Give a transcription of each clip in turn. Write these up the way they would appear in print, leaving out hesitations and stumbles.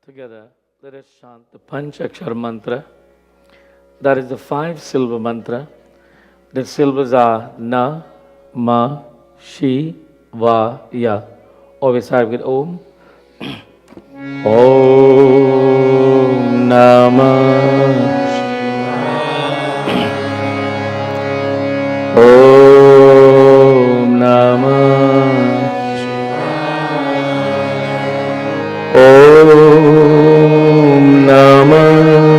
Together, let us chant the Panch Akshar mantra. That is the 5 syllable mantra. The syllables are Na, Ma, Shi, Va, Ya. Always start with Om. Om Namah. Om Namah. Om Namah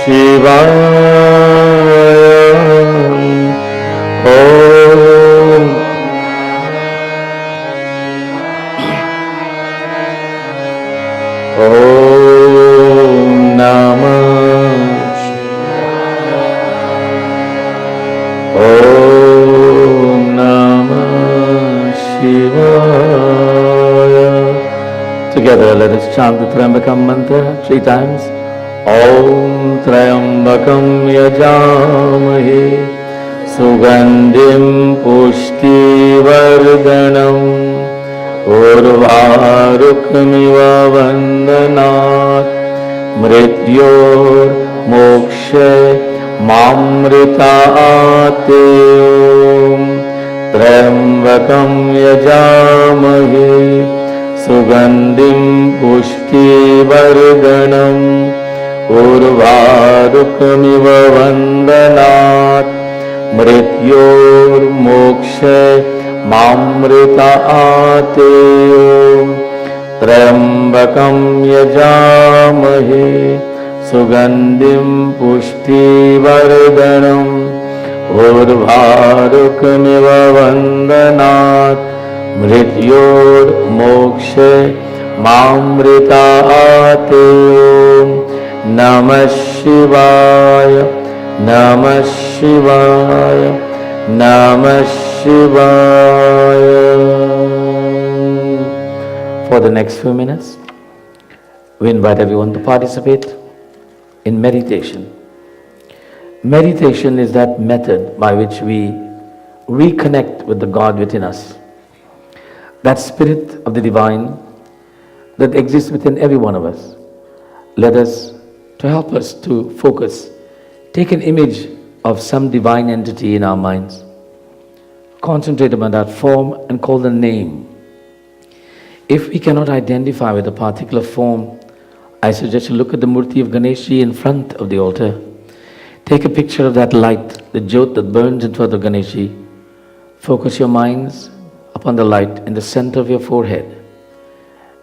Shivaya. Om Namah Om Namah Shivaya. Together let us chant the Trambakam mantra 3 times. Om Trambakam Yajamahe Sugandhim Pushtivardhanam Urvarukmiva Vandanat Mrityor Mokshe Mamritaate. Om Trambakam Yajamahe Sugandhim Pushtivardhanam Urvarukmiva Vandanat Mrityor Mokshe Mamritaate. Trambakam Yajamahe Sugandhim Pushtivardhanam Urvarukmiva Vandanat Mrityor Mokshe Mamritaate. Namah Shivaya, Namah Shivaya, Namah Shivaya. For the next few minutes, we invite everyone to participate in meditation. Meditation is that method by which we reconnect with the God within us, that spirit of the divine that exists within every one of us. Let us, to help us to focus, take an image of some divine entity in our minds, concentrate upon that form and call the name. If we cannot identify with a particular form, I suggest you look at the Murti of Ganeshi in front of the altar. Take a picture of that light, the jyot that burns in front of Ganeshi. Focus your minds upon the light in the center of your forehead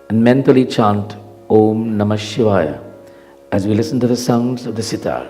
and mentally chant Om Namah Shivaya as we listen to the sounds of the sitar.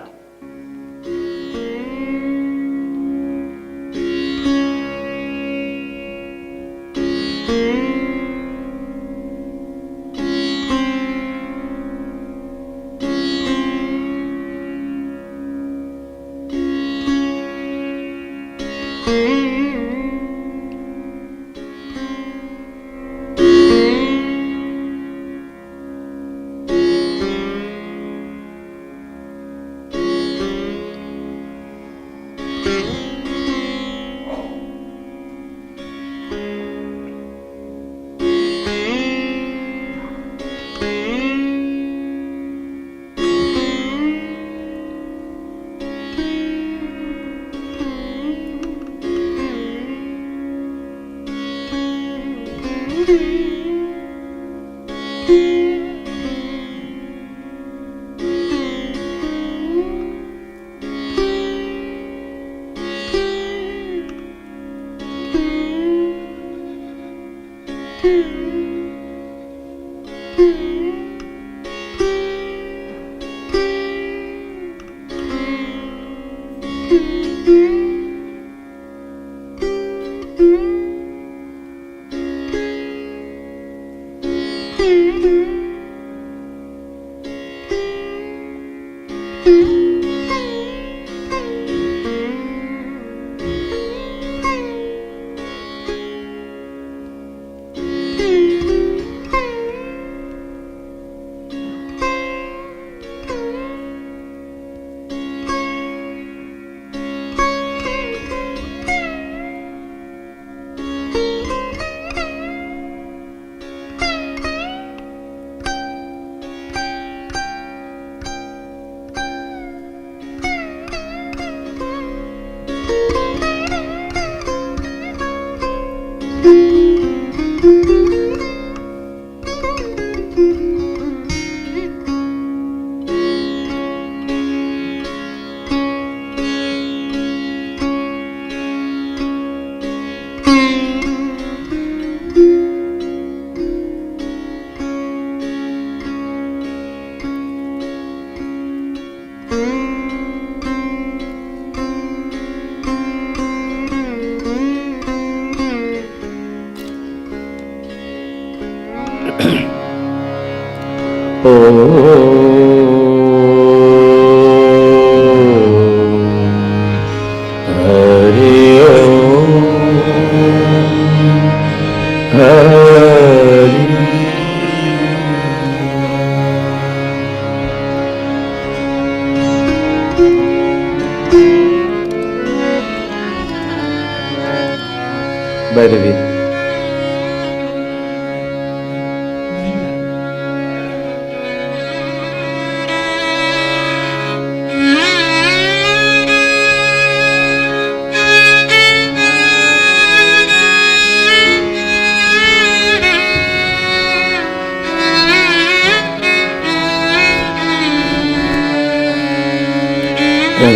Bhairavi.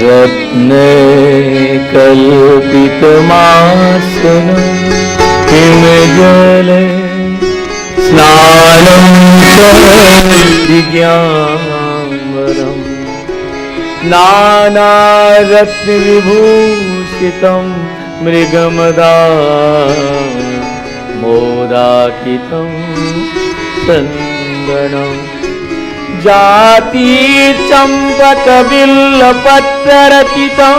रत्ने कल्पितमासनं हिमजले स्नानं विज्ञानवरं नानारत्नविभूषितं मृगमदा मोदाकितं चन्दनम् जाति चंपक बिल्लपत्ररचितं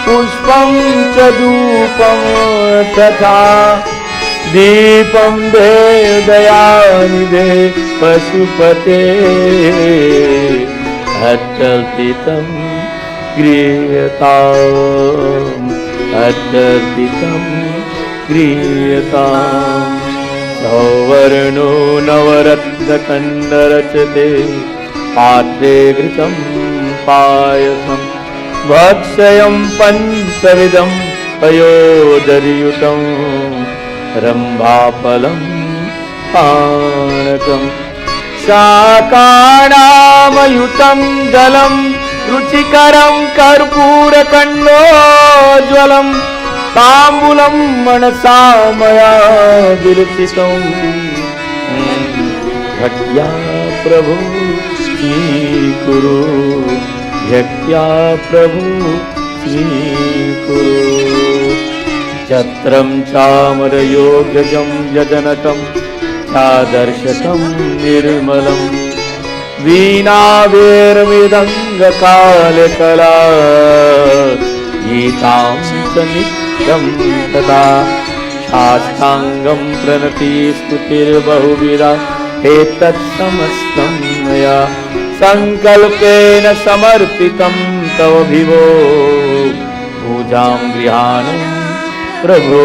पुष्पं च धूपं तथा दीपं दयानिधे पशुपते अत्यर्पितं गृह्यताम् अत्यर्पितं गृह्यताम् सौवर्णो नवरत्नकण्डरचिते पात्रे घृतं पायसं भक्षयं पञ्चविधं पयोदर्युतं रम्भाफलं पानकं शाकानामयुतं जलं रुचिकरं कर्पूरकण्डोज्ज्वलं ताम्बूलं मनसा मया विरचितं भक्त्या प्रभु स्वीकुरु भक्त्या प्रभु स्वीकुरु छत्रं चामरयोगजं यजनकं चादर्शकं निर्मलं वीणावेर्मृदङ्गकालकला गीतां च नित्यं तदा शास्त्राङ्गं प्रणतिस्तुतिर्बहुविधा एतत् समस्तं मया संकल्पेन समर्पितं तव विभो पूजां गृहाणं प्रभो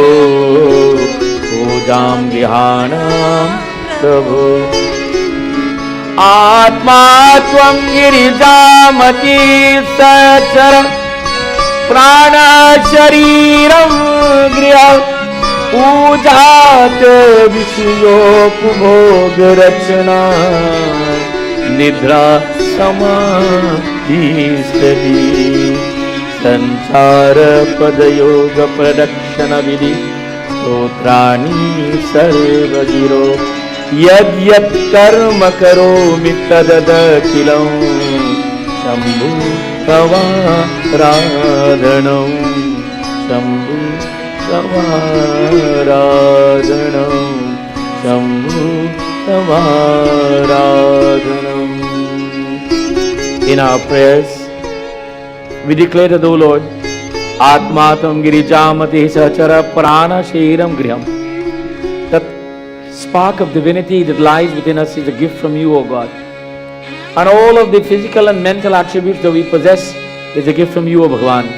पूजां गृहाणं प्रभो आत्मा त्वं गिरिजामती सचर प्राण शरीरं गृह पूजात विषयोपभोग रचना निद्रा समाधि संसार पदयोग प्रदक्षिण विधि स्तोत्राणि सर्वगिरो यद्यत् कर्म करोमि तदखिलं Shambhu तवाराधनं Shambhu तवाराधनं Shambhu तवाराधनं. In our prayers, we declare to the Lord, Atmatam Girijamati Sachara Prana Shairam Griham. That spark of divinity that lies within us is a gift from you, O God. And all of the physical and mental attributes that we possess is a gift from you, O Bhagavan.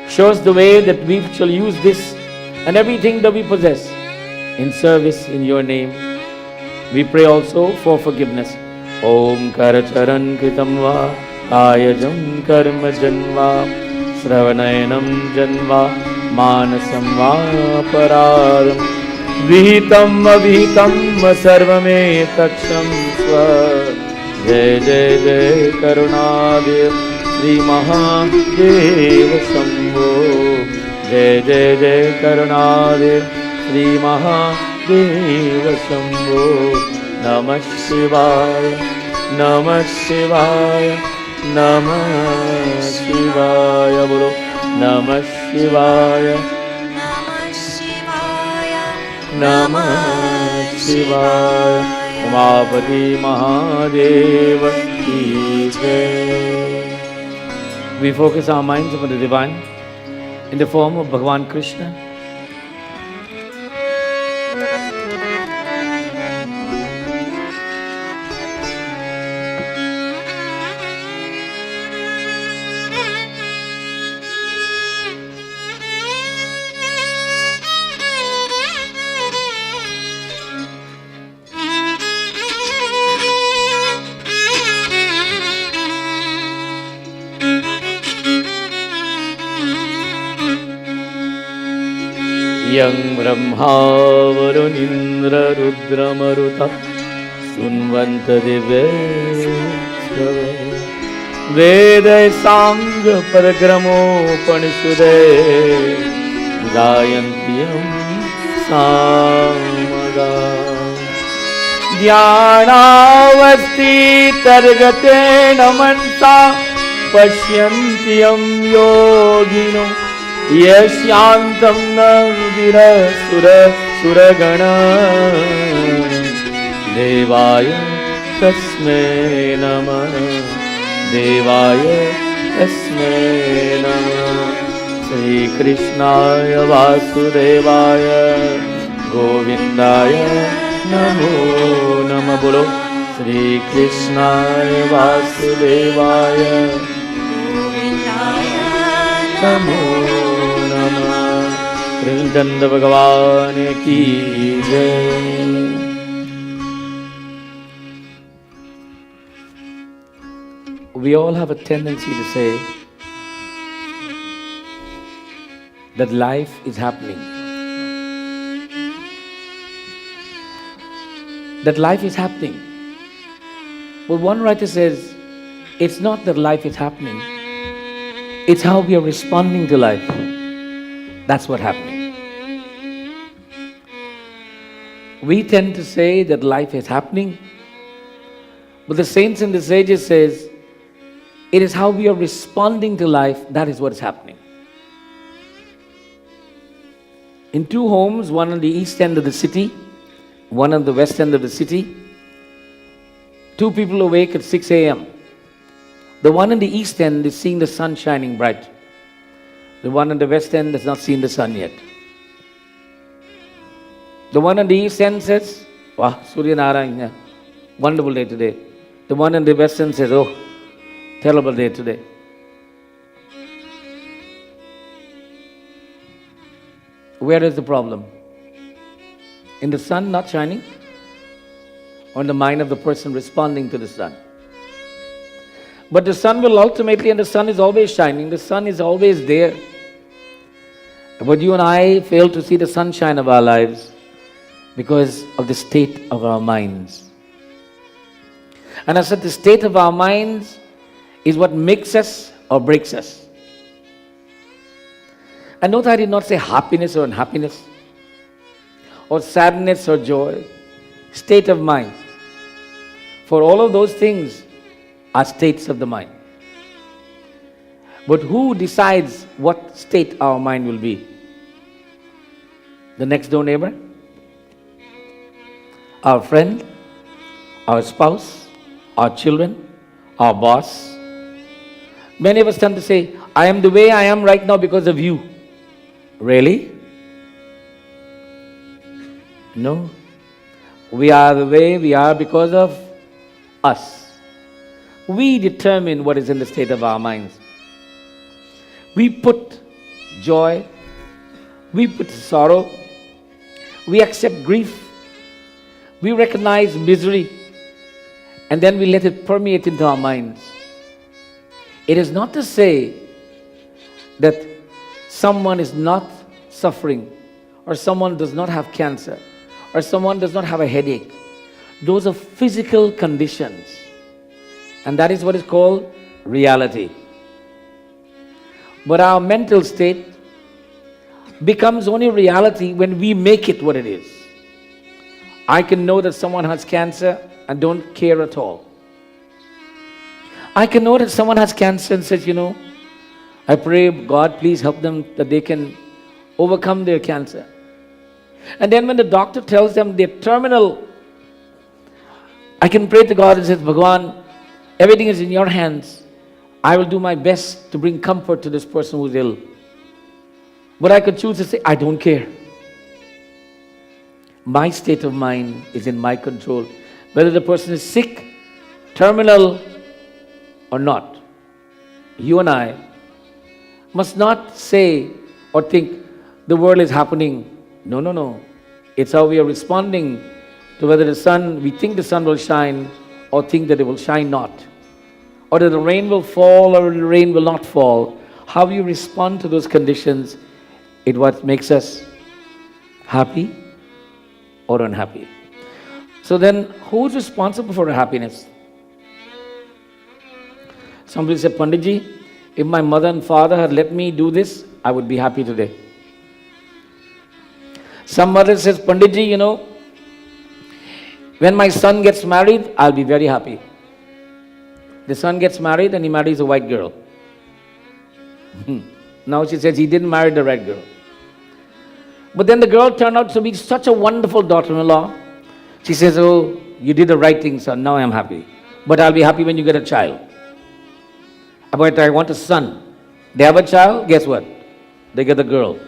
Show us the way that we shall use this and everything that we possess in service in your name. We pray also for forgiveness. Om Karacharan Kritam Va Ayajam Karma Janva Sravanayanam Janva Manasam Va Paradam Vihitam Avihitam Sarvame Taksham Swa Jai Jai Jai Karunadev Sri Mahadeva Shambho Jai Jai Jai Karunadev Sri Mahadeva Shambho Namah Shivaya Namah Shivaya Namah Shivaya Bolo Namah Shivaya Namah Shivaya Umapati Mahadeva Ki Jai. We focus our minds upon the divine in the form of Bhagavan Krishna. यं ब्रह्मा वरुणीन्द्ररुद्रमरुतः सुन्वन्त दिव्यैः वेदै साङ्गपरक्रमोपनिषदे गायन्ति यं सामगा ध्यानावस्थितर्गतेन मनसा पश्यन्ति यं योगिनो यस्यान्तं न विरसुरगणा देवाय तस्मै नमः देवाय तस्मै नमः श्रीकृष्णाय वासुदेवाय गोविन्दाय नमो नमः बोलो श्रीकृष्णाय वासुदेवाय गोविन्दाय नमो नमः कृष्णचन्द्र भगवान की जय। We all have a tendency to say that life is happening. That life is happening. But one writer says, it's not that life is happening, it's how we are responding to life. That's what's happening. We tend to say that life is happening, but the saints and the sages says, it is how we are responding to life, that is what is happening. In two homes, one on the east end of the city, one on the west end of the city, two people awake at 6 a.m. The one in the east end is seeing the sun shining bright. The one on the west end has not seen the sun yet. The one on the east end says, wow, Surya Narayana, wonderful day today. The one on the west end says, oh, terrible day today. Where is the problem? In the sun not shining? Or in the mind of the person responding to the sun? But the sun will ultimately, and the sun is always shining, the sun is always there. But you and I fail to see the sunshine of our lives because of the state of our minds. And I said the state of our minds is what makes us or breaks us. And note I did not say happiness or unhappiness, or sadness or joy. State of mind. For all of those things are states of the mind. But who decides what state our mind will be? The next door neighbor? Our friend? Our spouse? Our children? Our boss? Many of us tend to say, I am the way I am right now because of you. Really? No. We are the way we are because of us. We determine what is in the state of our minds. We put joy, we put sorrow, we accept grief, we recognize misery, and then we let it permeate into our minds. It is not to say that someone is not suffering, or someone does not have cancer, or someone does not have a headache. Those are physical conditions. And that is what is called reality. But our mental state becomes only reality when we make it what it is. I can know that someone has cancer and don't care at all. I can know that someone has cancer and says, I pray, God, please help them that they can overcome their cancer. And then when the doctor tells them they're terminal, I can pray to God and say, Bhagavan, everything is in your hands. I will do my best to bring comfort to this person who's ill. But I could choose to say, I don't care. My state of mind is in my control. Whether the person is sick, terminal, or not. You and I must not say or think the world is happening. No. It's how we are responding to whether the sun, we think the sun will shine or think that it will shine not. Or that the rain will fall or the rain will not fall. How you respond to those conditions is what makes us happy or unhappy. So then, who's responsible for our happiness? Somebody said, Panditji, if my mother and father had let me do this, I would be happy today. Some mother says, Panditji, when my son gets married, I'll be very happy. The son gets married and he marries a white girl. Now she says he didn't marry the red girl. But then the girl turned out to be such a wonderful daughter-in-law. She says, oh, you did the right thing, son. Now I'm happy. But I'll be happy when you get a child. But I want a son. They have a child, guess what? They get a girl.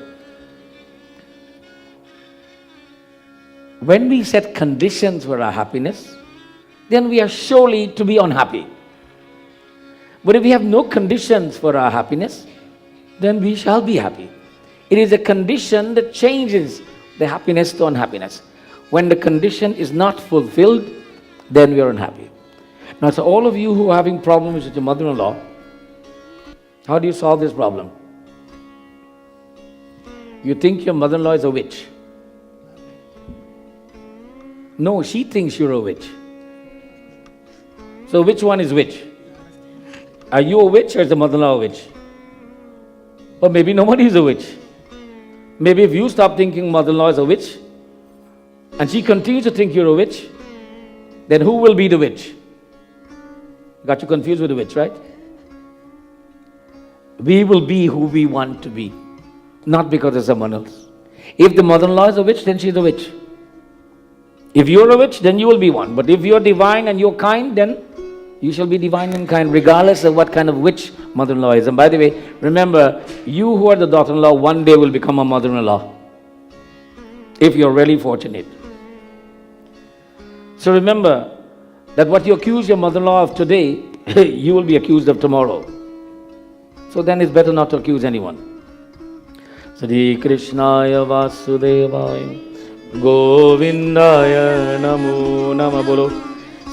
When we set conditions for our happiness, then we are surely to be unhappy. But if we have no conditions for our happiness, then we shall be happy. It is a condition that changes the happiness to unhappiness. When the condition is not fulfilled, then we are unhappy. Now, so all of you who are having problems with your mother-in-law, how do you solve this problem? You think your mother-in-law is a witch. No, she thinks you're a witch. So which one is which? Are you a witch or is the mother-in-law a witch? Or maybe nobody is a witch. Maybe if you stop thinking mother-in-law is a witch and she continues to think you're a witch, then who will be the witch? Got you confused with the witch, right? We will be who we want to be, not because of someone else. If the mother-in-law is a witch, then she's a witch. If you're a witch, then you will be one. But if you're divine and you're kind, then you shall be divine and kind, regardless of what kind of witch mother-in-law is. And by the way, remember, you who are the daughter-in-law one day will become a mother-in-law, if you're really fortunate. So remember that what you accuse your mother-in-law of today, you will be accused of tomorrow. So then it's better not to accuse anyone. Sri Krishnaya Vasudevaya Govindaya Namo Nama Bolo.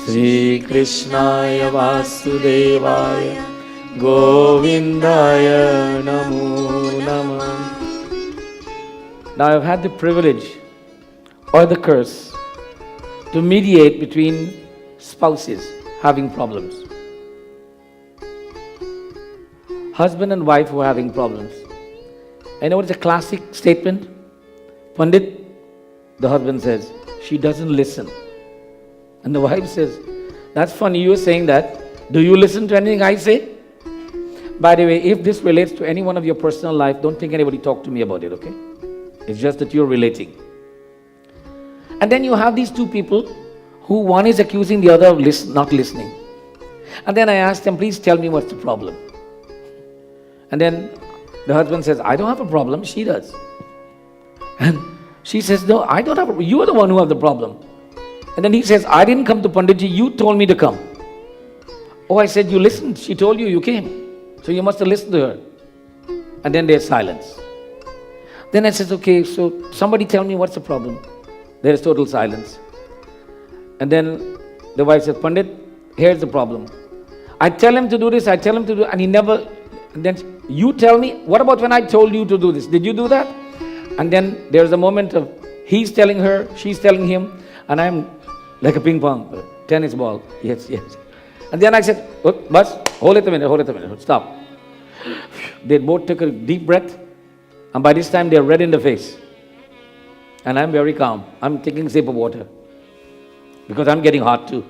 Sri Krishnaya Vasudevaya Govindaya Namo Nama. Now I've had the privilege or the curse to mediate between spouses having problems. Husband and wife who are having problems. I know it's a classic statement. Pandit, the husband says, she doesn't listen. And the wife says, that's funny, you're saying that. Do you listen to anything I say? By the way, if this relates to any one of your personal life, don't think anybody talk to me about it, okay? It's just that you're relating. And then you have these two people who one is accusing the other of not listening. And then I ask them, please tell me what's the problem. And then the husband says, I don't have a problem, she does. And she says, no, I don't have a problem. You are the one who have the problem. And then he says, I didn't come to Panditji, you told me to come. Oh, I said, you listened. She told you, you came. So you must have listened to her. And then there's silence. Then I says, okay, so somebody tell me what's the problem. There is total silence. And then the wife says, Pandit, here's the problem. I tell him to do this, I tell him to do, and he never, and then you tell me, what about when I told you to do this? Did you do that? And then there's a moment of he's telling her, she's telling him, and I'm like a ping pong, tennis ball. Yes, yes. And then I said, oh, but hold it a minute, stop. They both took a deep breath, and by this time they're red in the face. And I'm very calm. I'm taking a sip of water because I'm getting hot too,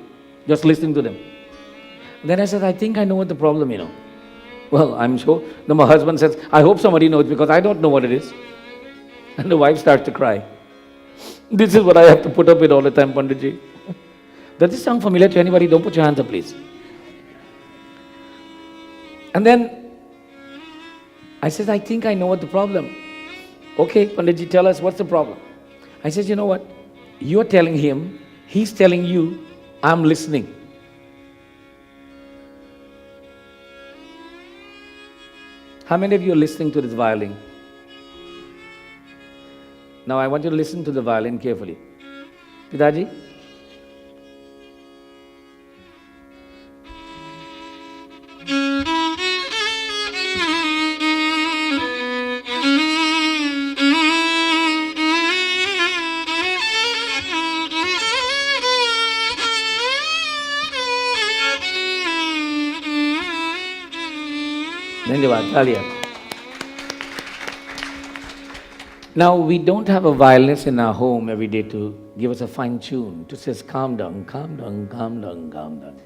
just listening to them. And then I said, I think I know what the problem, Well, I'm sure. Then my husband says, I hope somebody knows because I don't know what it is. And the wife starts to cry. This is what I have to put up with all the time, Panditji. Does this sound familiar to anybody? Don't put your hands up, please. And then I said, I think I know what the problem. Okay, Panditji, tell us what's the problem. I said, you know what? You're telling him, he's telling you, I'm listening. How many of you are listening to this violin? Now I want you to listen to the violin carefully. Pitaji? Dhanyavad, Talia. Now, we don't have a violinist in our home every day to give us a fine tune, to say, calm down, calm down, calm down, calm down.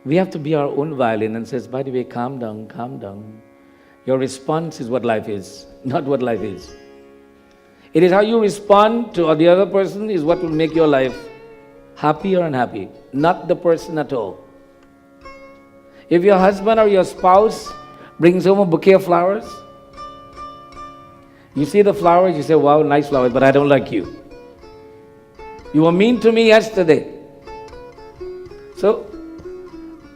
We have to be our own violin and says, by the way, calm down, calm down. Your response is what life is, not what life is. It is how you respond to the other person is what will make your life happy or unhappy, not the person at all. If your husband or your spouse brings home a bouquet of flowers, you see the flowers, you say, wow, nice flowers, but I don't like you. You were mean to me yesterday. So,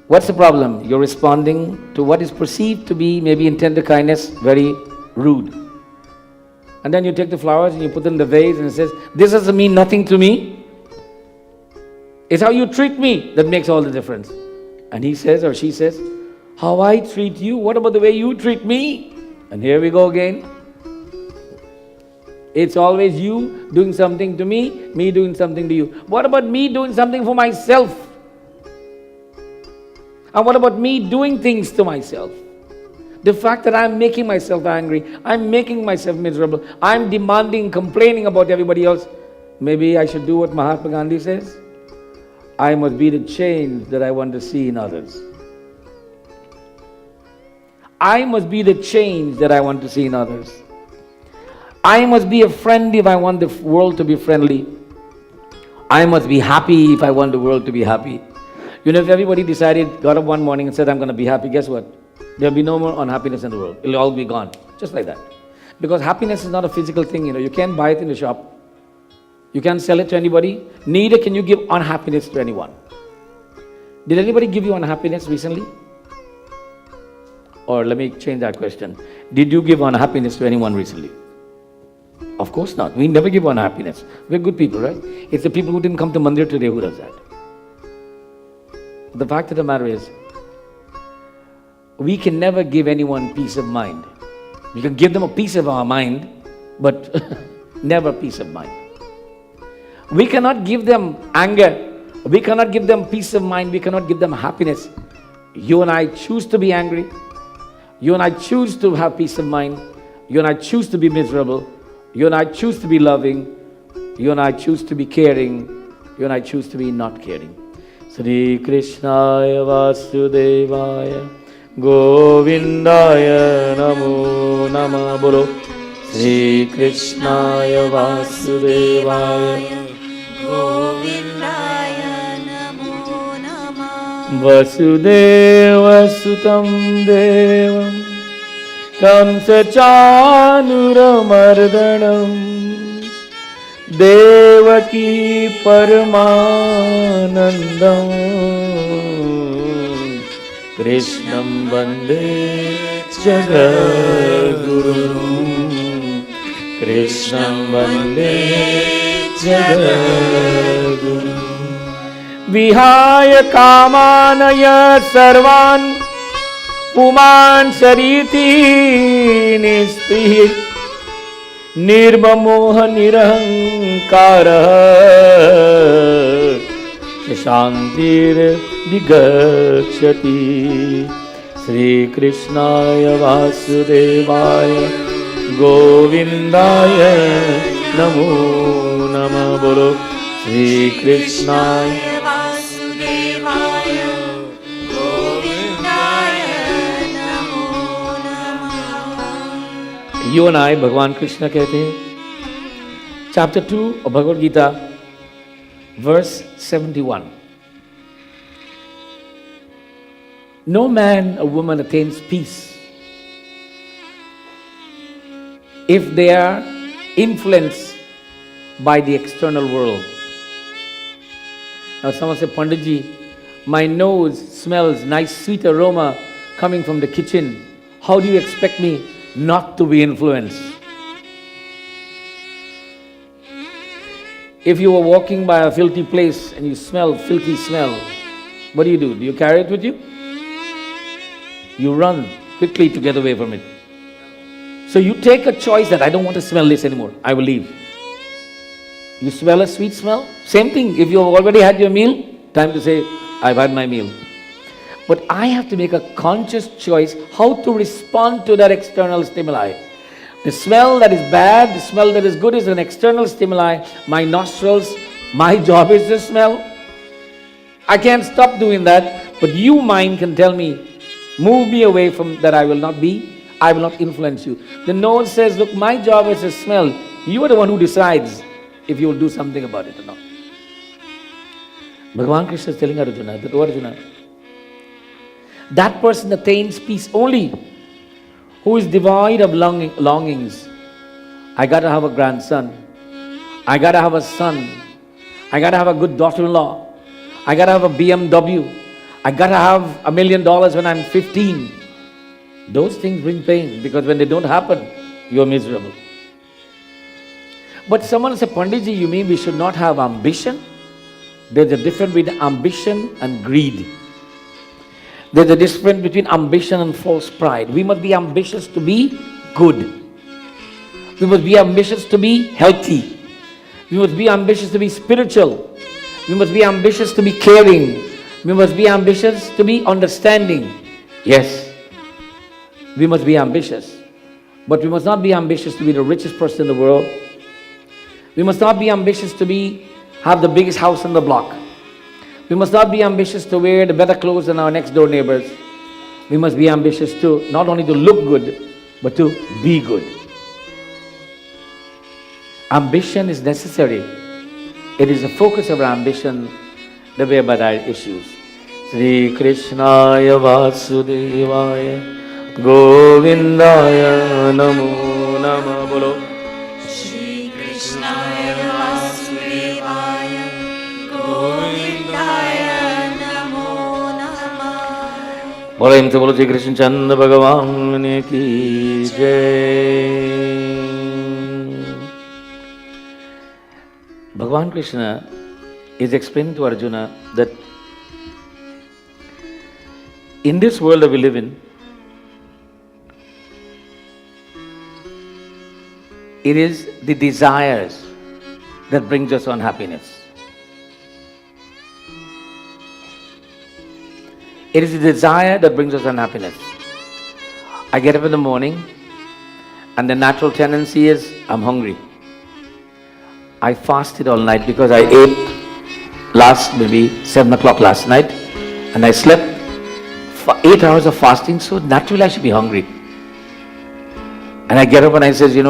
what's the problem? You're responding to what is perceived to be maybe in tender kindness, very rude. And then you take the flowers and you put them in the vase and it says, this doesn't mean nothing to me. It's how you treat me that makes all the difference. And he says or she says, how I treat you, what about the way you treat me? And here we go again. It's always you doing something to me doing something to you. What about me doing something for myself? And what about me doing things to myself? The fact that I'm making myself angry, I'm making myself miserable, I'm demanding, complaining about everybody else. Maybe I should do what Mahatma Gandhi says. I must be the change that I want to see in others. I must be the change that I want to see in others. I must be a friend if I want the world to be friendly. I must be happy if I want the world to be happy. You know, if everybody decided, got up one morning and said, I'm going to be happy, guess what? There'll be no more unhappiness in the world. It'll all be gone. Just like that. Because happiness is not a physical thing, you know. You can't buy it in the shop. You can't sell it to anybody. Neither can you give unhappiness to anyone. Did anybody give you unhappiness recently? Or let me change that question. Did you give unhappiness to anyone recently? Of course not. We never give unhappiness. We're good people, right? It's the people who didn't come to Mandir today who does that. The fact of the matter is, we can never give anyone peace of mind. We can give them a piece of our mind, but never peace of mind. We cannot give them anger. We cannot give them peace of mind. We cannot give them happiness. You and I choose to be angry. You and I choose to have peace of mind. You and I choose to be miserable. You and I choose to be loving. You and I choose to be caring. You and I choose to be not caring. Sri Krishnaya Vasudevaya Govindaya Namo Nama Bolo. Sri Krishnaya Vasudevaya Govindaya Namo Nama. Vasudeva Sutam Devam Kamsa Chanuramardhanam Devaki Paramanandam Krishnam Vande Jagadgurum Krishnam Vande Jagadgurum Vihaya Kamanaya Sarvan Puman Sariti Nisprihi Nirmamoha Nirahankara Shantir Digakshati Sri Krishnaya Vasudevaya Govindaya Namo Nama Bolo Sri Krishnaya Vasudevaya Govindaya Namo Nama. You and I, Bhagavan Krishna कहते हैं, chapter 2 of Bhagavad Gita, verse 71. No man or woman attains peace if they are influenced by the external world. Now someone said, Panditji, my nose smells nice sweet aroma coming from the kitchen. How do you expect me not to be influenced? If you were walking by a filthy place and you smell filthy smell, what do? Do you carry it with you? You run quickly to get away from it. So you take a choice that I don't want to smell this anymore. I will leave. You smell a sweet smell? Same thing. If you've already had your meal, time to say, I've had my meal. But I have to make a conscious choice how to respond to that external stimuli. The smell that is bad, the smell that is good is an external stimuli. My nostrils, my job is to smell. I can't stop doing that, but you, mind, can tell me, move me away from that. I will not influence you. The nose says, look, my job is to smell. You are the one who decides if you will do something about it or not. Bhagavan Krishna is telling Arjuna that, oh Arjuna, that person attains peace only who is devoid of longings. I got to have a grandson. I got to have a son. I got to have a good daughter-in-law. I got to have a BMW. I got to have $1 million when I'm 15. Those things bring pain because when they don't happen, you're miserable. But someone said, Panditji, you mean we should not have ambition? There's a difference between ambition and greed. There's a difference between ambition and false pride. We must be ambitious to be good. We must be ambitious to be healthy. We must be ambitious to be spiritual. We must be ambitious to be caring. We must be ambitious to be understanding. Yes, we must be ambitious. But we must not be ambitious to be the richest person in the world. We must not be ambitious to have the biggest house on the block. We must not be ambitious to wear the better clothes than our next door neighbors. We must be ambitious to not only to look good, but to be good. Ambition is necessary. It is the focus of our ambition that we have our issues. Sri Krishnaya Vasudevaya Govindaya Namo Nama Bolo. Shri Krishnaya Vasudevaya Govindaya Namo Nama. Bolo himse bolo Shri Krishna Chandra Bhagavan ki jai. Bhagavan Krishna is explaining to Arjuna that in this world that we live in, it is the desires that brings us unhappiness. It is the desire that brings us unhappiness. I get up in the morning and the natural tendency is I'm hungry. I fasted all night because I ate maybe 7 o'clock last night and I slept for 8 hours of fasting, so naturally I should be hungry. And I get up and I says, I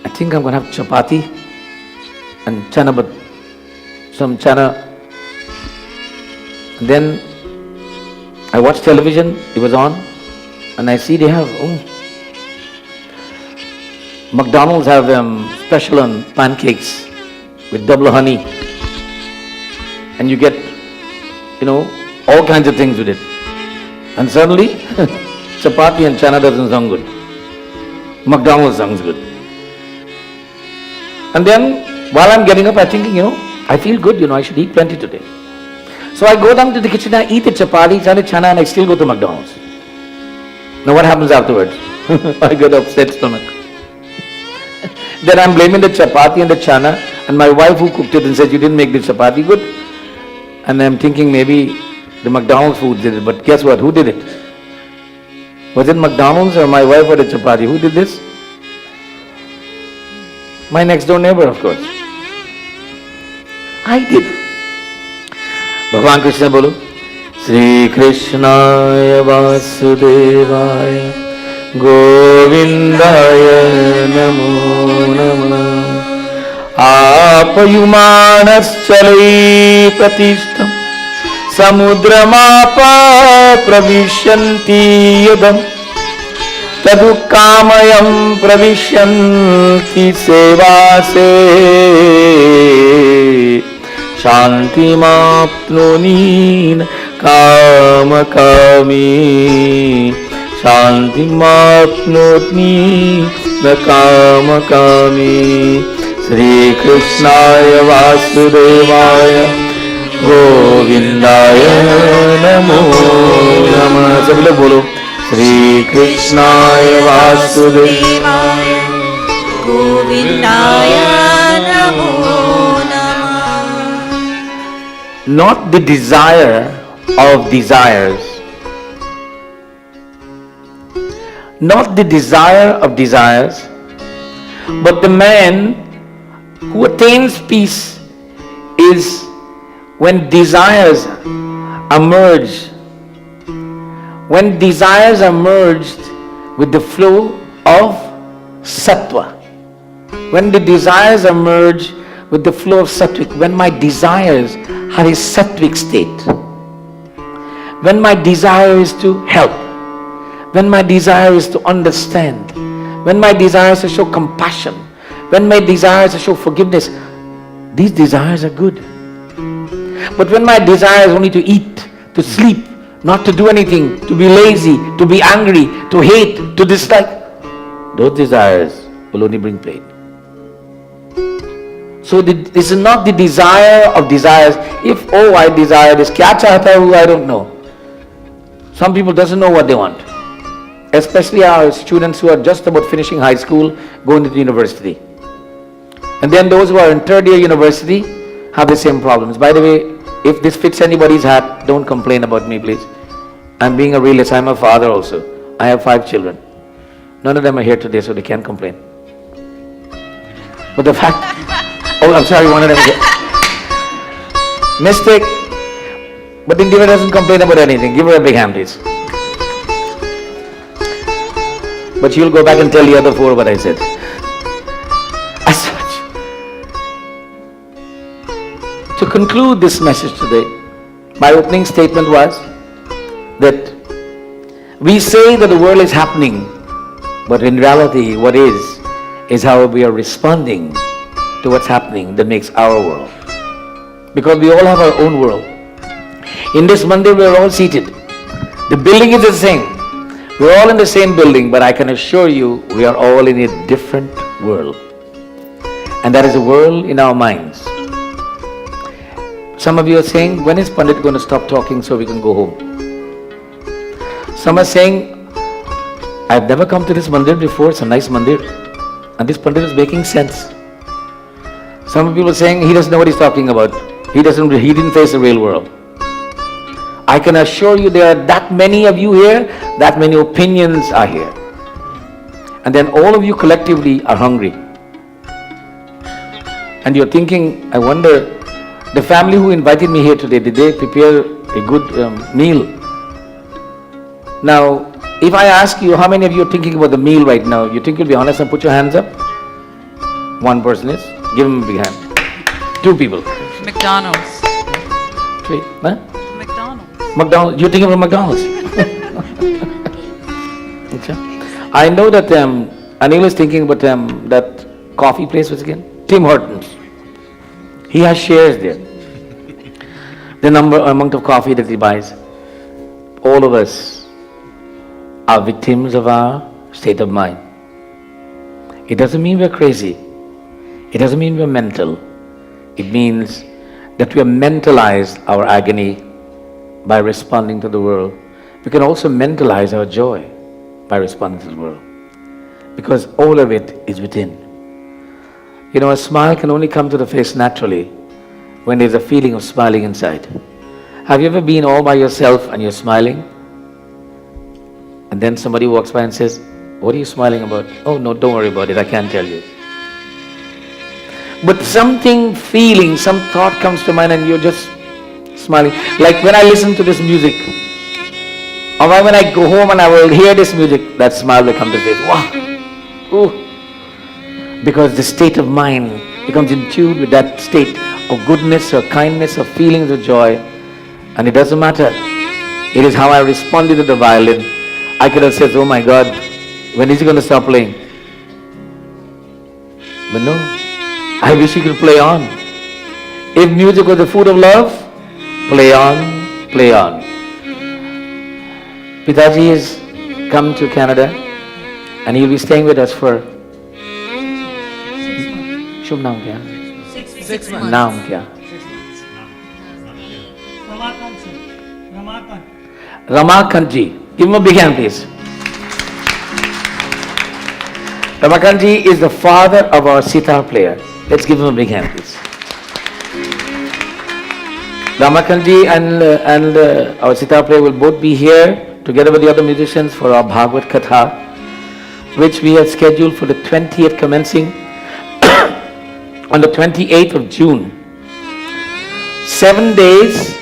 think I'm going to have chapati and chana, but some chana. And then I watch television, it was on, and I see they have, McDonald's have special on pancakes with double honey. And you get, all kinds of things with it. And suddenly, chapati and chana doesn't sound good. McDonald's sounds good. And then, while I'm getting up, I'm thinking, I feel good, I should eat plenty today. So I go down to the kitchen, I eat the chapati, chana, and I still go to McDonald's. Now what happens afterwards? I get upset stomach. Then I'm blaming the chapati and the chana, and my wife who cooked it and said, you didn't make the chapati good. And I'm thinking maybe the McDonald's food did it, but guess what? Who did it? Was it McDonald's or my wife or the chapati? Who did this? My next door neighbor, of course. I did. Bhagavan Krishna bolo. Sri Krishnaya Vasudevaya Govindaya Namo Nama. Apayumanaschalai pratishtam samudramapa pravishyanti yadam tadukamayam pravishyanti sevase shantimapnoni kamakami shantimapnoni kamakami. Sri Krishnaya Vasudevaya Govindaya Namo Nama. सभी लोग बोलो श्री कृष्णाय वासुदेवाय Govindaya Namo Nama. not the desire of desires, not the desire of desires, but the man who attains peace is when desires are merged. When desires are merged with the flow of sattva. When the desires are merged with the flow of sattvic, when my desires are a sattvic state, when my desire is to help, when my desire is to understand, when my desire is to show compassion, when my desire is to show forgiveness, these desires are good. But when my desire is only to eat, to sleep, not to do anything, to be lazy, to be angry, to hate, to dislike, those desires will only bring pain. So this is not the desire of desires. If, oh, I desire this, kya chahta hu, I don't know. Some people doesn't know what they want. Especially our students who are just about finishing high school, going to the university. And then those who are in third year university have the same problems. By the way, if this fits anybody's hat, don't complain about me, please. I'm being a realist. I'm a father also. I have 5 children. None of them are here today, so they can't complain. But the fact, oh, I'm sorry, one of them is here. Mistake. But Indira doesn't complain about anything. Give her a big hand, please. But she'll go back and tell the other 4 what I said. As such, to conclude this message today, my opening statement was that we say that the world is happening, but in reality what is how we are responding to what's happening that makes our world. Because we all have our own world. In this mandir we are all seated. The building is the same. We're all in the same building, but I can assure you we are all in a different world. And that is a world in our minds. Some of you are saying, when is Pandit going to stop talking so we can go home? Some are saying, I've never come to this mandir before, it's a nice mandir. And this Pandit is making sense. Some people are saying, he doesn't know what he's talking about. He didn't face the real world. I can assure you there are that many of you here, that many opinions are here. And then all of you collectively are hungry. And you're thinking, I wonder, the family who invited me here today, did they prepare a good meal? Now, if I ask you, how many of you are thinking about the meal right now? You think you'll be honest and put your hands up? 1 person is. Give him a big hand. 2 people. McDonald's. 3. Huh? McDonald's. McDonald's. You're thinking of McDonald's. Okay. I know that Anil is thinking about that coffee place was again? Tim Hortons. He has shares there. The amount of coffee that he buys. All of us are victims of our state of mind. It doesn't mean we're crazy. It doesn't mean we're mental. It means that we have mentalized our agony by responding to the world. We can also mentalize our joy by responding to the world. Because all of it is within. You know, a smile can only come to the face naturally when there's a feeling of smiling inside. Have you ever been all by yourself and you're smiling? And then somebody walks by and says, what are you smiling about? Oh no, don't worry about it, I can't tell you. But something, feeling, some thought comes to mind and you're just smiling. Like when I listen to this music, or when I go home and I will hear this music, that smile will come to the face. Wow! Ooh. Because the state of mind becomes in tune with that state of goodness or kindness or feelings of joy. And it doesn't matter. It is how I responded to the violin. I could have said, oh my God, when is he going to stop playing? But no, I wish he could play on. If music was the food of love, play on, play on. Pitaji has come to Canada and he'll be staying with us for Shubh naam kya? 6 months. Naam kya? Ramakant ji. Give him a big hand, please. Ramakant ji is the father of our sitar player. Let's give him a big hand, please. Ramakanji and our sitar player will both be here together with the other musicians for our Bhagavad Katha, which we have scheduled for the 20th, commencing on the 28th of June. 7 days,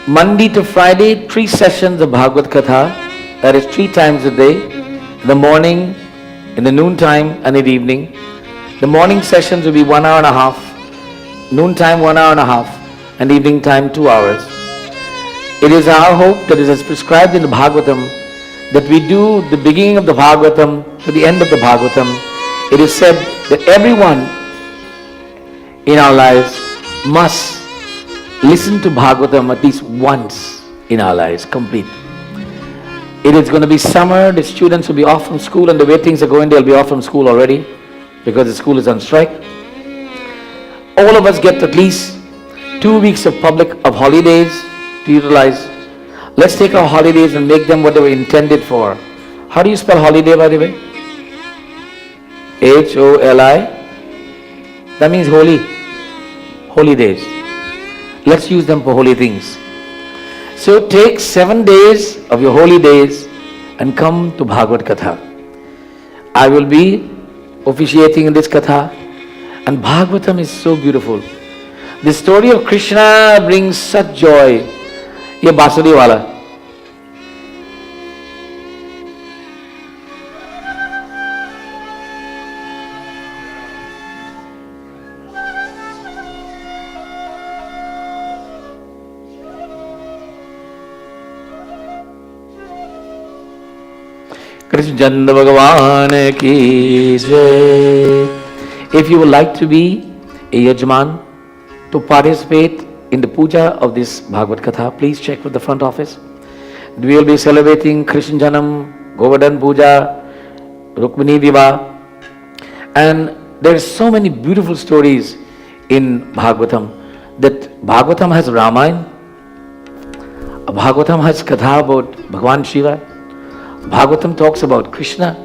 Monday to Friday, 3 sessions of Bhagavad Katha. That is 3 times a day, in the morning, in the noon time, and in the evening. The morning sessions will be 1 hour and a half, noon time 1 hour and a half, and evening time 2 hours. It is our hope that it is prescribed in the Bhagavatam that we do the beginning of the Bhagavatam to the end of the Bhagavatam. It is said that everyone in our lives must listen to Bhagavatam at least once in our lives, complete. It is going to be summer, the students will be off from school, and the way things are going, they'll be off from school already because the school is on strike. All of us get at least 2 weeks of holidays to utilize. Let's take our holidays and make them what they were intended for. How do you spell holiday, by the way? H-O-L-I. That means holy. Holy days. Let's use them for holy things. So take 7 days of your holy days and come to Bhagavad Katha. I will be officiating in this Katha, and Bhagavatam is so beautiful. The story of Krishna brings such joy. Ye Basudi wala. Krishna Chandra Bhagavan ki jai. If you would like to be a Yajman to participate in the puja of this Bhagavad Katha, please check with the front office. We will be celebrating Krishna Janam, Govardhan Puja, Rukmini Viva, and there are so many beautiful stories in Bhagavatam that Bhagavatam has Ramayana, Bhagavatam has Katha about Bhagwan Shiva, Bhagavatam talks about Krishna,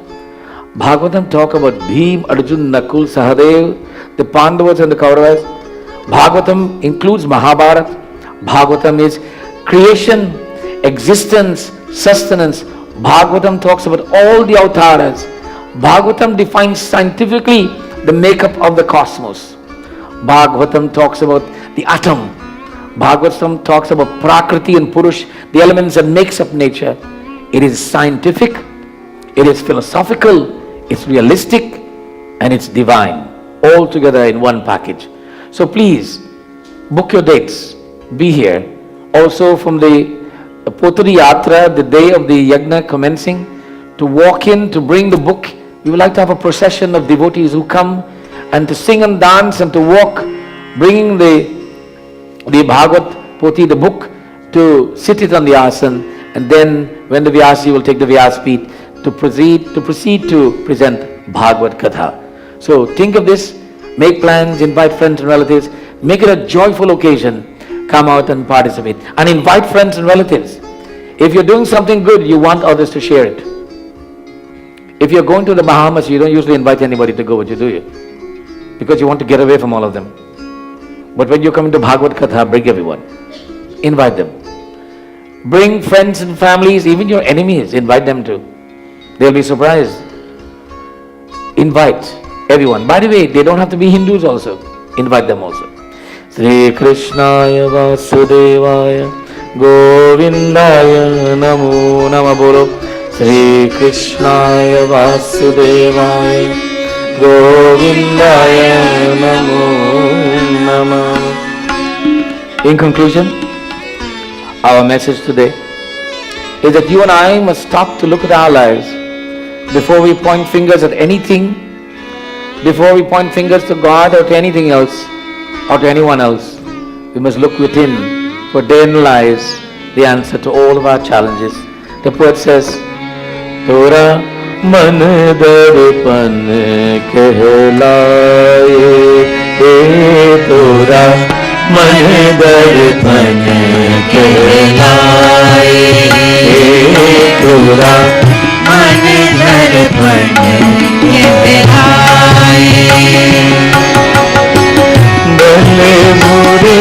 Bhagavatam talk about Bhim, Arjun, Nakul, Sahadev, the Pandavas and the Kauravas. Bhagavatam includes Mahabharata. Bhagavatam is creation, existence, sustenance. Bhagavatam talks about all the avatars. Bhagavatam defines scientifically the makeup of the cosmos. Bhagavatam talks about the atom. Bhagavatam talks about Prakriti and Purush, the elements that makes up nature. It is scientific, it is philosophical, it's realistic, and it's divine, all together in one package. So please, book your dates, be here. Also from the Potri Yatra, the day of the Yagna commencing, to walk in, to bring the book. We would like to have a procession of devotees who come and to sing and dance and to walk, bringing the Bhagavad Poti, the book, to sit it on the asan, and then when the Vyasi will take the Vyaspeeth to proceed to present Bhagavad Katha. So think of this, make plans, invite friends and relatives, make it a joyful occasion, come out and participate, and invite friends and relatives. If you're doing something good, you want others to share it. If you're going to the Bahamas, you don't usually invite anybody to go with you, do you? Because you want to get away from all of them. But when you come into Bhagavad Katha, bring everyone. Invite them. Bring friends and families, even your enemies, invite them too. They'll be surprised. Invite everyone. By the way, they don't have to be Hindus also. Invite them also. Sri Krishnaya Vasudevaya Govindaya Namo Nama Bolo. Sri Krishnaya Vasudevaya Govindaya Namo Nama. In conclusion, our message today is that you and I must stop to look at our lives before we point fingers at anything, before we point fingers to God or to anything else or to anyone else. We must look within, for therein lies the answer to all of our challenges. The poet says, Tora man darpan kehlaye, Tora man darpan kehlaye, Tora man darpan kehlaye, Dale mure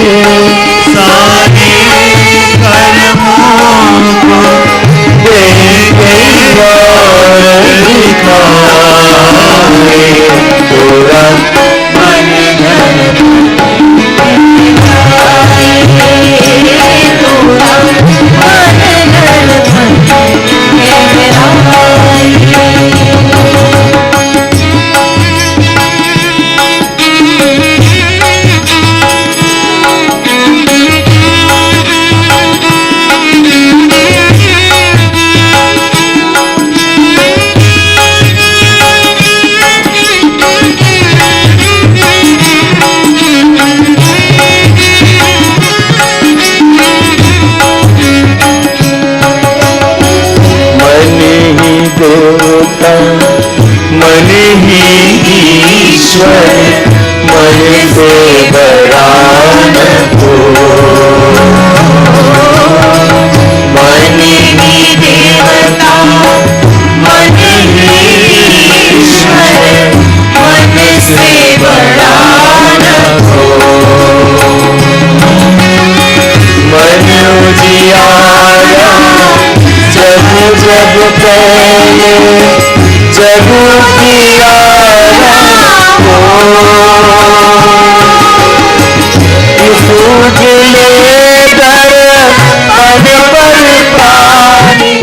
देवता मन ही ईश्वर मन से बड़ा न कोई। मन ही देवता मन ही ईश्वर मन से बड़ा न कोई। मन उजियारा जब जब पहले जग उजियारा हो। इस उजले दर्पण पर पानी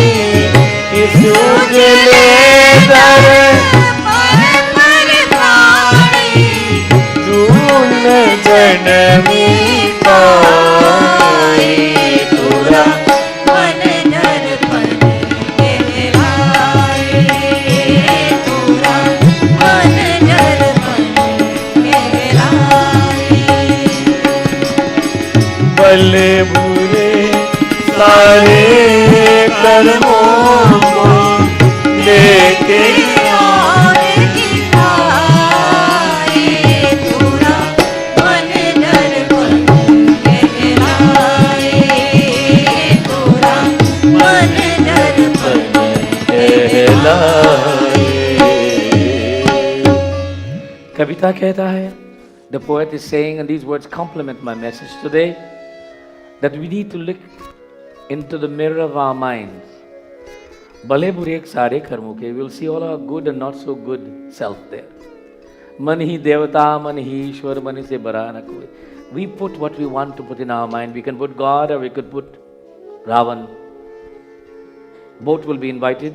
इस उजले दर्पण पर पानी दून जन्मी पाए तुरा मन दर्पण कहलाए तुरा मन दर्पण कहलाए। भले बुरे सारे कर्मों को लेके और दिखाए तुरा मन दर्पण कहलाए तुरा मन दर्पण कहलाए। कविता कहता है, the poet is saying, and these words complement my message today, that we need to look into the mirror of our minds. भले बुरे सारे कर्मों के, we'll see all our good and not so good self there. मन ही देवता, मन ही ईश्वर, मन से बड़ा न कोई. We put what we want to put in our mind. We can put God or we could put Ravan. Both will be invited.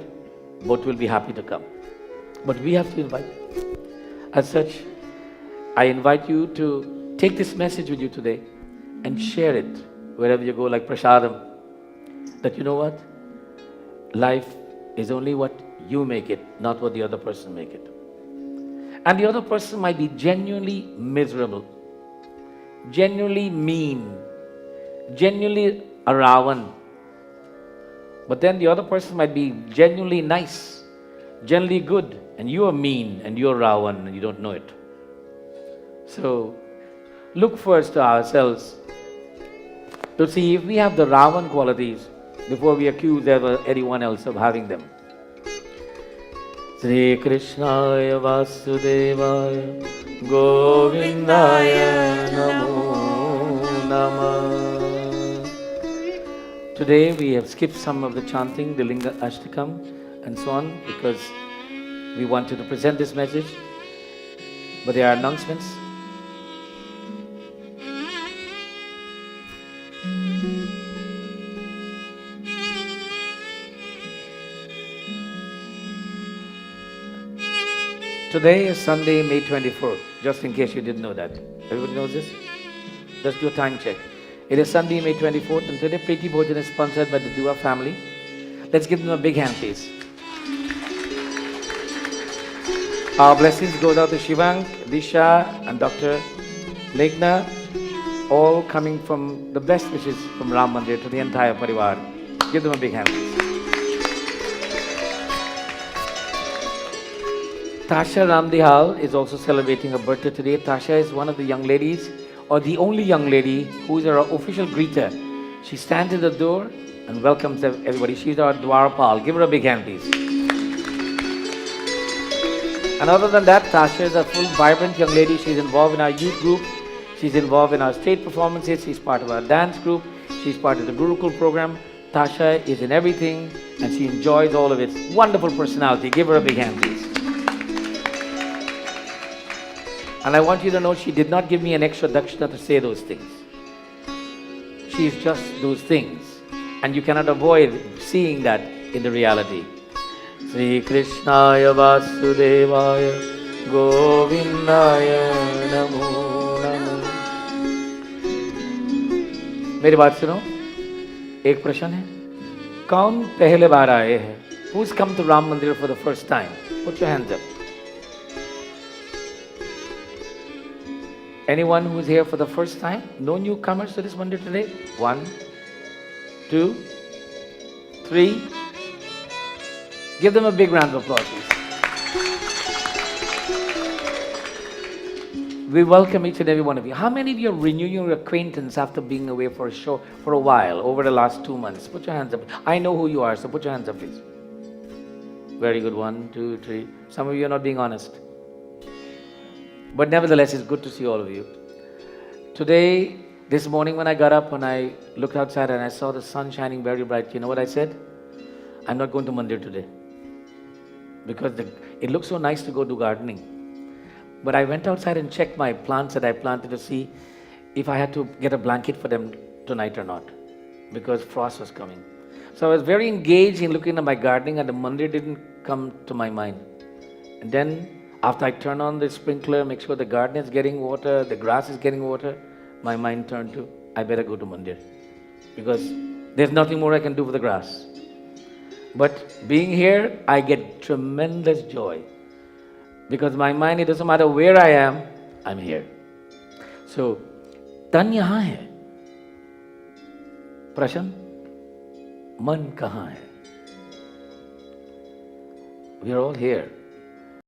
Both will be happy to come. But we have to invite. As such, I invite you to take this message with you today and share it wherever you go, like Prasadam. That you know what? Life is only what you make it, not what the other person make it. And the other person might be genuinely miserable, genuinely mean, genuinely a Ravan. But then the other person might be genuinely nice, genuinely good, and you are mean and you are Ravan and you don't know it. So look first to ourselves to see if we have the Ravan qualities before we accuse anyone else of having them. Sri Krishnaya Vasudevaya Govindaya Namo Namah. Today we have skipped some of the chanting, the Linga Ashtakam and so on, because we wanted to present this message. But there are announcements. Today is Sunday, May 24th, just in case you didn't know that. Everybody knows this? Just do a time check. It is Sunday, May 24th, and today Preeti Bhojan is sponsored by the Dua family. Let's give them a big hand, please. Our blessings go out to Shivang, Disha, and Dr. Meghna, all coming from the best wishes from Ram Mandir to the entire Parivar. Give them a big hand, please. Tasha Ramdihal is also celebrating her birthday today. Tasha is one of the young ladies, or the only young lady, who is our official greeter. She stands in the door and welcomes everybody. She's our Dwarpal. Give her a big hand, please. And other than that, Tasha is a full, vibrant young lady. She's involved in our youth group. She's involved in our state performances. She's part of our dance group. She's part of the Gurukul program. Tasha is in everything, and she enjoys all of its wonderful personality. Give her a big hand, please. And I want you to know, she did not give me an extra dakshina to say those things. She is just those things. And you cannot avoid seeing that in the reality. Sri Krishnaya Vasudevaya Govindaya Namo Namo. मेरी बात सुनो, एक प्रश्न है, कौन पहले बार आए हैं? Who's come to Ram Mandir for the first time? Put your hands up. Anyone who's here for the first time? No newcomers to this Mandir today? 1, 2, 3, Give them a big round of applause, please. We welcome each and every one of you. How many of you are renewing your acquaintance after being away for a while, over the last 2 months? Put your hands up. I know who you are, so put your hands up, please. Very good. 1, 2, 3. Some of you are not being honest. But nevertheless, it's good to see all of you. Today, this morning when I got up and I looked outside and I saw the sun shining very bright, you know what I said? I'm not going to Mandir today. Because it looks so nice to go do gardening. But I went outside and checked my plants that I planted to see if I had to get a blanket for them tonight or not, because frost was coming. So I was very engaged in looking at my gardening, and the Mandir didn't come to my mind. And then after I turn on the sprinkler, make sure the garden is getting water, the grass is getting water, my mind turned to, I better go to Mandir, because there's nothing more I can do for the grass. But being here, I get tremendous joy. Because my mind, it doesn't matter where I am, I'm here. So, tan yahan hai. Prashan, man kahan hai? We are all here.